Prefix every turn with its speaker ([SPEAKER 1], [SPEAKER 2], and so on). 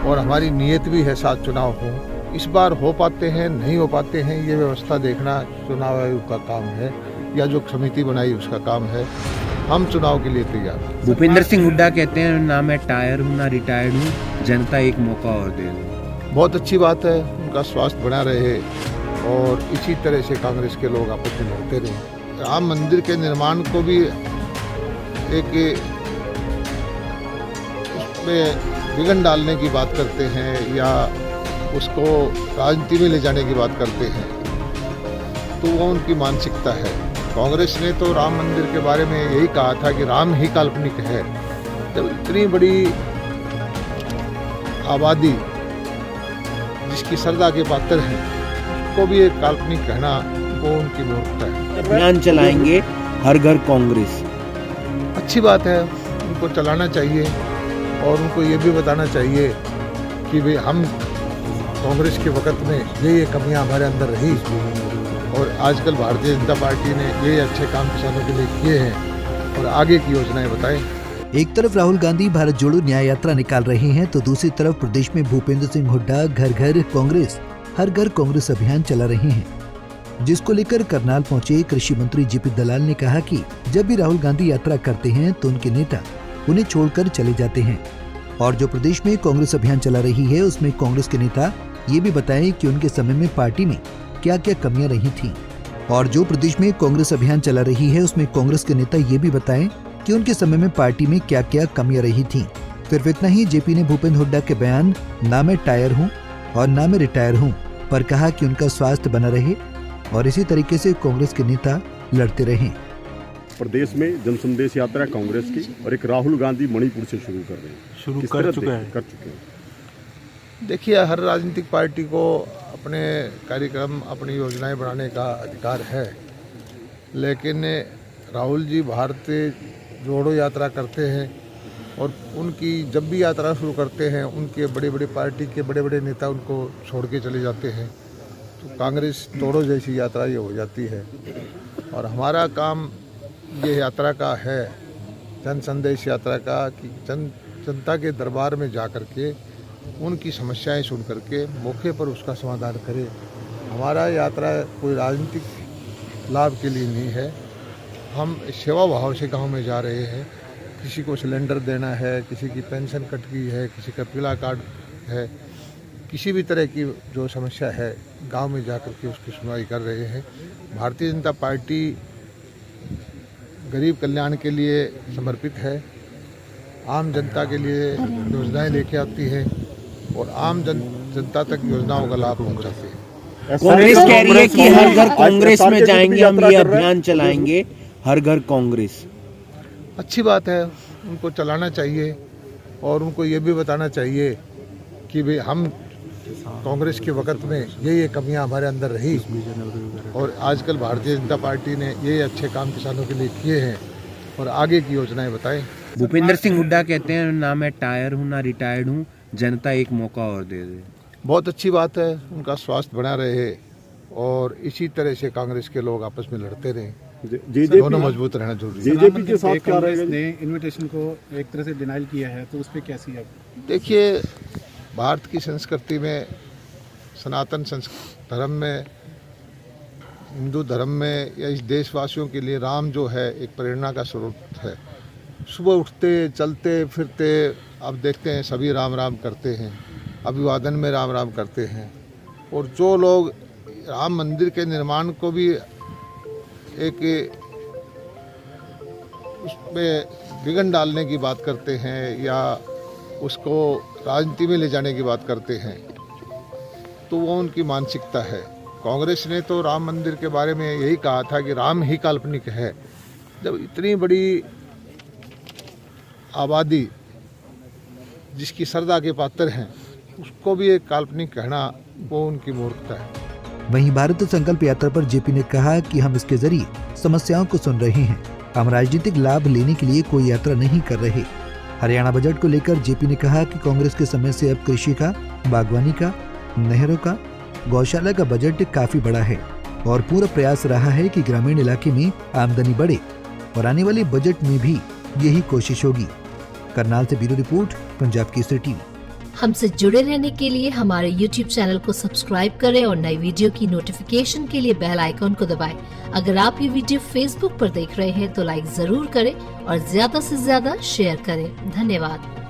[SPEAKER 1] और हमारी नीयत भी है 7 चुनाव हो। इस बार हो पाते हैं नहीं हो पाते हैं ये व्यवस्था देखना चुनाव आयोग का काम है या जो समिति बनाई उसका काम है। हम चुनाव के लिए तैयार हैं।
[SPEAKER 2] भूपेंद्र सिंह हुड्डा कहते हैं ना मैं टायर हूँ ना रिटायर्ड हूँ, जनता एक मौका और दे दो।
[SPEAKER 1] बहुत अच्छी बात है, उनका स्वास्थ्य बना रहे और इसी तरह से कांग्रेस के लोग आपस में लड़ते रहे। राम मंदिर के निर्माण को भी एक उसमें विघन डालने की बात करते हैं या उसको राजनीति में ले जाने की बात करते हैं, तो वो उनकी मानसिकता है। कांग्रेस ने तो राम मंदिर के बारे में यही कहा था कि राम ही काल्पनिक है। जब इतनी बड़ी आबादी जिसकी श्रद्धा के पात्र हैं उसको भी एक काल्पनिक कहना वो उनकी मूर्खता है।
[SPEAKER 2] अभियान चलाएंगे हर घर कांग्रेस।
[SPEAKER 1] अच्छी बात है, उनको चलाना चाहिए और उनको ये भी बताना चाहिए कि भाई हम कांग्रेस के वक्त में ये कमियां हमारे अंदर रही और आजकल भारतीय जनता पार्टी ने ये अच्छे काम किसानों के लिए किए हैं और आगे की योजनाएं बताएं।
[SPEAKER 3] एक तरफ राहुल गांधी भारत जोड़ो न्याय यात्रा निकाल रहे हैं तो दूसरी तरफ प्रदेश में भूपेंद्र सिंह हुड्डा घर घर कांग्रेस हर घर कांग्रेस अभियान चला रहे हैं, जिसको लेकर करनाल पहुंचे कृषि मंत्री जेपी दलाल ने कहा कि जब भी राहुल गांधी यात्रा करते हैं तो उनके नेता उन्हें छोड़कर चले जाते हैं और जो प्रदेश में कांग्रेस अभियान चला रही है उसमें कांग्रेस के नेता ये भी बताएं कि उनके समय में पार्टी में क्या क्या कमियां रही थीं और जो प्रदेश में कांग्रेस अभियान चला रही है उसमें कांग्रेस के नेता ये भी बताएं कि उनके समय में पार्टी में क्या क्या कमियां रही थीं। सिर्फ इतना ही जेपी ने भूपेंद्र हुड्डा के बयान ना मैं टायर हूँ और ना मैं रिटायर हूँ पर कहा कि उनका स्वास्थ्य बना रहे और इसी तरीके से कांग्रेस के नेता लड़ते रहे।
[SPEAKER 4] प्रदेश में जन संदेश यात्रा कांग्रेस की और एक राहुल गांधी मणिपुर से शुरू कर रहे हैं, कर चुके हैं।
[SPEAKER 1] देखिए, हर राजनीतिक पार्टी को अपने कार्यक्रम अपनी योजनाएं बनाने का अधिकार है, लेकिन राहुल जी भारत जोड़ो यात्रा करते हैं और उनकी जब भी यात्रा शुरू करते हैं उनके बड़े बड़े पार्टी के बड़े बड़े नेता उनको छोड़ के चले जाते हैं, तो कांग्रेस तोड़ो जैसी यात्रा ये हो जाती है। और हमारा काम ये यात्रा का है, जन संदेश यात्रा का, कि जनता के दरबार में जा कर के उनकी समस्याएं सुन करके मौके पर उसका समाधान करें। हमारा यात्रा कोई राजनीतिक लाभ के लिए नहीं है, हम सेवा भाव से गांव में जा रहे हैं। किसी को सिलेंडर देना है, किसी की पेंशन कट गई है, किसी का पीला कार्ड है, किसी भी तरह की जो समस्या है गांव में जा कर के उसकी सुनवाई कर रहे हैं। भारतीय जनता पार्टी गरीब कल्याण के लिए समर्पित है, आम जनता के लिए योजनाएं लेके आती है और आम जनता तक योजनाओं का लाभ पहुंचाती है।
[SPEAKER 2] कांग्रेस कह रही है कि हर घर कांग्रेस में जाएंगे, हम ये अभियान चलाएंगे हर घर कांग्रेस।
[SPEAKER 1] अच्छी बात है, उनको चलाना चाहिए और उनको ये भी बताना चाहिए कि भाई हम कांग्रेस के वक्त में ये कमियां हमारे अंदर रही और आजकल भारतीय जनता पार्टी ने ये अच्छे काम किसानों के लिए किए हैं और आगे की योजनाएं बताएं।
[SPEAKER 2] भूपेंद्र सिंह हुड्डा कहते हैं ना मैं टायर हूँ ना रिटायर्ड हूँ, जनता एक मौका और दे दे।
[SPEAKER 1] बहुत अच्छी बात है, उनका स्वास्थ्य बना रहे और इसी तरह से कांग्रेस के लोग आपस में लड़ते रहे, दोनों मजबूत रहना जरूरी है।
[SPEAKER 5] जेजेपी के साथ क्या रहेगा? ने इनविटेशन को एक तरह से डिनाइल किया है, तो उस पर कैसी है?
[SPEAKER 1] देखिए, भारत की संस्कृति में, सनातन धर्म में, हिंदू धर्म में या इस देशवासियों के लिए राम जो है एक प्रेरणा का स्रोत है। सुबह उठते चलते फिरते अब देखते हैं सभी राम राम करते हैं, अभिवादन में राम राम करते हैं और जो लोग राम मंदिर के निर्माण को भी एक उसमें विघन डालने की बात करते हैं या उसको राजनीति में ले जाने की बात करते हैं, तो वो उनकी मानसिकता है। कांग्रेस ने तो राम मंदिर के बारे में यही कहा था कि राम ही काल्पनिक है। जब इतनी बड़ी आबादी जिसकी श्रद्धा के पात्र हैं उसको भी एक काल्पनिक कहना वो उनकी मूर्खता है।
[SPEAKER 3] वहीं भारत संकल्प यात्रा पर जेपी ने कहा कि हम इसके जरिए समस्याओं को सुन रहे हैं, हम राजनीतिक लाभ लेने के लिए कोई यात्रा नहीं कर रहे। हरियाणा बजट को लेकर जेपी ने कहा कि कांग्रेस के समय से अब कृषि का, बागवानी का, नहरों का, गौशाला का बजट काफी बड़ा है और पूरा प्रयास रहा है कि ग्रामीण इलाके में आमदनी बढ़े और आने वाले बजट में भी यही कोशिश होगी। करनाल से bureau report, Punjab Kesari TV.
[SPEAKER 6] हमसे जुड़े रहने के लिए हमारे YouTube चैनल को सब्सक्राइब करें और नई वीडियो की नोटिफिकेशन के लिए बेल आइकॉन को दबाएं। अगर आप ये वीडियो Facebook पर देख रहे हैं तो लाइक जरूर करें और ज्यादा से ज्यादा शेयर करें। धन्यवाद।